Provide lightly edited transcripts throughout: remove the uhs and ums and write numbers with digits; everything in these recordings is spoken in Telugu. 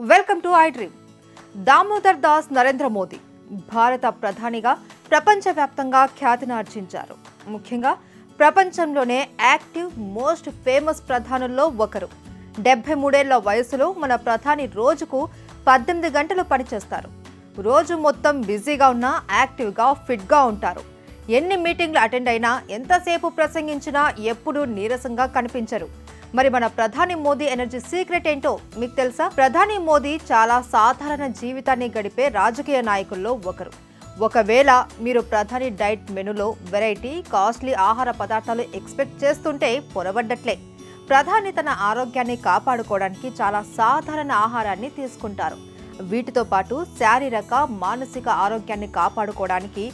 Welcome to I dream. Damodar Das Narendra Modi భారత ప్రధానిగా ప్రపంచవ్యాప్తంగా ఖ్యాతిని ఆర్జించారు. ముఖ్యంగా ప్రపంచంలోనే యాక్టివ్ మోస్ట్ ఫేమస్ ప్రధానుల్లో ఒకరు. 73 ఏళ్ల వయసులో మన ప్రధాని రోజుకు 18 గంటలు పనిచేస్తారు. రోజు మొత్తం బిజీగా ఉన్నా యాక్టివ్గా ఫిట్గా ఉంటారు. ఎన్ని మీటింగ్లు అటెండ్ అయినా, ఎంతసేపు ప్రసంగించినా ఎప్పుడూ నీరసంగా కనిపించరు. మరి మన ప్రధాని మోదీ ఎనర్జీ సీక్రెట్ ఏంటో మీకు తెలుసా? ప్రధాని మోదీ చాలా సాధారణ జీవితాన్ని గడిపే రాజకీయ నాయకుల్లో ఒకరు. ఒకవేళ మీరు ప్రధాని డైట్ మెనూలో వెరైటీ, కాస్ట్లీ ఆహార పదార్థాలు ఎక్స్పెక్ట్ చేస్తుంటే పొరబడ్డట్లే. ప్రధాని తన ఆరోగ్యాన్ని కాపాడుకోవడానికి చాలా సాధారణ ఆహారాన్ని తీసుకుంటారు. వీటితో పాటు శారీరక, మానసిక ఆరోగ్యాన్ని కాపాడుకోవడానికి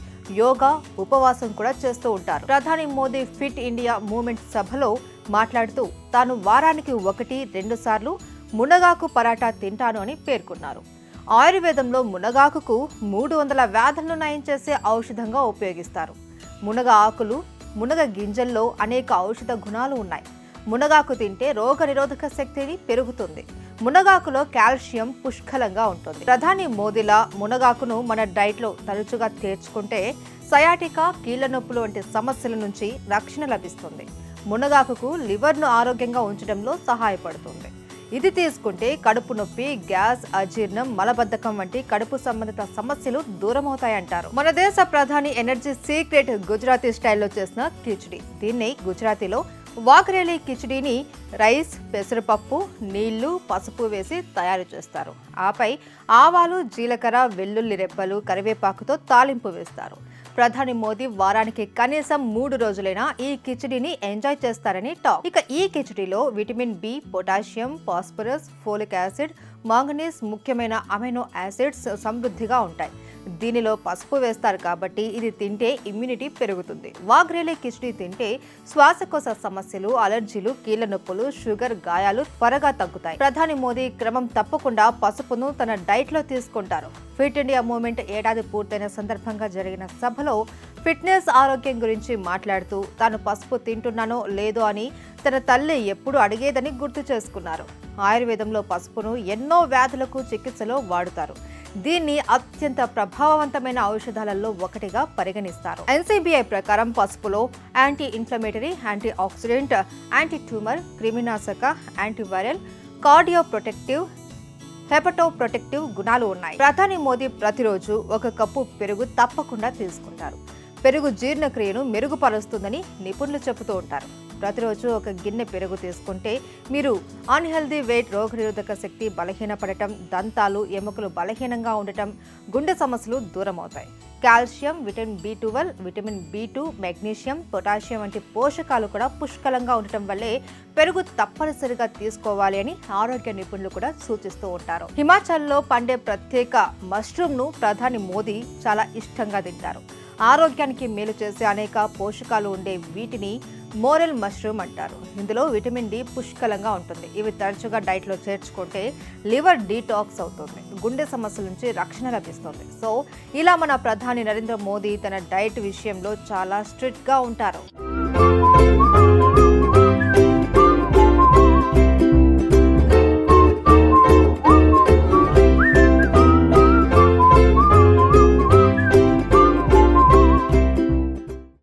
యోగా, ఉపవాసం కూడా చేస్తూ ఉంటారు. ప్రధాని మోదీ ఫిట్ ఇండియా మూవ్మెంట్ సభలో మాట్లాడుతూ తాను వారానికి 1-2 సార్లు మునగాకు పరాటా తింటాను అని పేర్కొన్నారు. ఆయుర్వేదంలో మునగాకుకు 300 వ్యాధులను నయం చేసే ఔషధంగా ఉపయోగిస్తారు. మునగ ఆకులు, మునగ గింజల్లో అనేక ఔషధ గుణాలు ఉన్నాయి. మునగాకు తింటే రోగ నిరోధక శక్తిని పెరుగుతుంది. మునగాకులో కాల్షియం పుష్కలంగా ఉంటుంది. ప్రధాని మోదీలా మునగాకును మన డైట్లో తరచుగా చేర్చుకుంటే సయాటికా, కీళ్ల నొప్పులు వంటి సమస్యల నుంచి రక్షణ లభిస్తుంది. మునగాకుకు లివర్ను ఆరోగ్యంగా ఉంచడంలో సహాయపడుతుంది. ఇది తీసుకుంటే కడుపు నొప్పి, గ్యాస్, అజీర్ణం, మలబద్ధకం వంటి కడుపు సంబంధిత సమస్యలు దూరమవుతాయంటారు. మన దేశ ప్రధాని ఎనర్జీ సీక్రెట్ గుజరాతీ స్టైల్లో చేసిన కిచిడి. దీన్ని గుజరాతీలో వాగ్రేలి కిచిడీని రైస్, పెసరపప్పు, నీళ్లు, పసుపు వేసి తయారు చేస్తారు. ఆపై ఆవాలు, జీలకర్ర, వెల్లుల్లి రెబ్బలు, కరివేపాకుతో తాలింపు వేస్తారు. ప్రధాని మోదీ వారానికి కనీసం 3 రోజులైనా ఈ కిచిడీని ఎంజాయ్ చేస్తారని టాక్. ఇక ఈ కిచిడీలో vitamin B, potassium, phosphorus, folic acid, manganese ముఖ్యమైన అమైనో యాసిడ్స్ సమృద్ధిగా ఉంటాయి. దీనిలో పసుపు వేస్తారు కాబట్టి ఇది తింటే ఇమ్యూనిటీ పెరుగుతుంది. వాగ్రేలి కిచిడీ తింటే శ్వాసకోశ సమస్యలు, అలర్జీలు, కీళ్ల నొప్పులు, షుగర్, గాయాలు త్వరగా తగ్గుతాయి. ప్రధాని మోదీ క్రమం తప్పకుండా పసుపును తన డైట్ లో తీసుకుంటారు. ఫిట్ ఇండియా మూవ్మెంట్ ఏడాది పూర్తయిన సందర్భంగా జరిగిన సభలో ఫిట్నెస్, ఆరోగ్యం గురించి మాట్లాడుతూ తాను పసుపు తింటున్నానో లేదో అని తన తల్లి ఎప్పుడు అడిగేదని గుర్తు చేసుకున్నారు. ఆయుర్వేదంలో పసుపును ఎన్నో వ్యాధులకు చికిత్సలో వాడుతారు. దీన్ని అత్యంత ప్రభావవంతమైన ఔషధాలలో ఒకటిగా పరిగణిస్తారు. ఎన్సీబీఐ ప్రకారం పసుపులో anti inflammatory, anti oxidant, anti tumour, క్రిమినాశక, antiviral, cardio protective, hepato protective గుణాలు ఉన్నాయి. ప్రధాని మోదీ ప్రతిరోజు 1 కప్పు పెరుగు తప్పకుండా తీసుకుంటారు. పెరుగు జీర్ణక్రియను మెరుగుపరుస్తుందని నిపుణులు చెబుతూ ఉంటారు. ప్రతిరోజు 1 గిన్నె పెరుగు తీసుకుంటే మీరు అన్హెల్దీ వెయిట్, రోగనిరోధక శక్తి బలహీనపడటం, దంతాలు, ఎముకలు బలహీనంగా ఉండటం, గుండె సమస్యలు దూరం అవుతాయి. Calcium, vitamin B12, vitamin B2, magnesium, potassium వంటి పోషకాలు కూడా పుష్కలంగా ఉండటం వల్లే పెరుగు తప్పనిసరిగా తీసుకోవాలి అని ఆరోగ్య నిపుణులు కూడా సూచిస్తూ ఉంటారు. హిమాచల్లో పండే ప్రత్యేక మష్రూమ్ను ప్రధాని మోదీ చాలా ఇష్టంగా తింటారు. ఆరోగ్యానికి మేలు చేసే అనేక పోషకాలు ఉండే వీటిని మోరెల్ మష్రూమ్ అంటారు. ఇందులో విటమిన్ డి పుష్కలంగా ఉంటుంది. ఇవి తరచుగా డైట్లో చేర్చుకుంటే లివర్ డీటాక్స్ అవుతుంది, గుండె సమస్యల నుంచి రక్షణ లభిస్తుంది. సో ఇలా మన ప్రధాని నరేంద్ర మోదీ తన డైట్ విషయంలో చాలా స్ట్రిక్ట్గా ఉంటారు.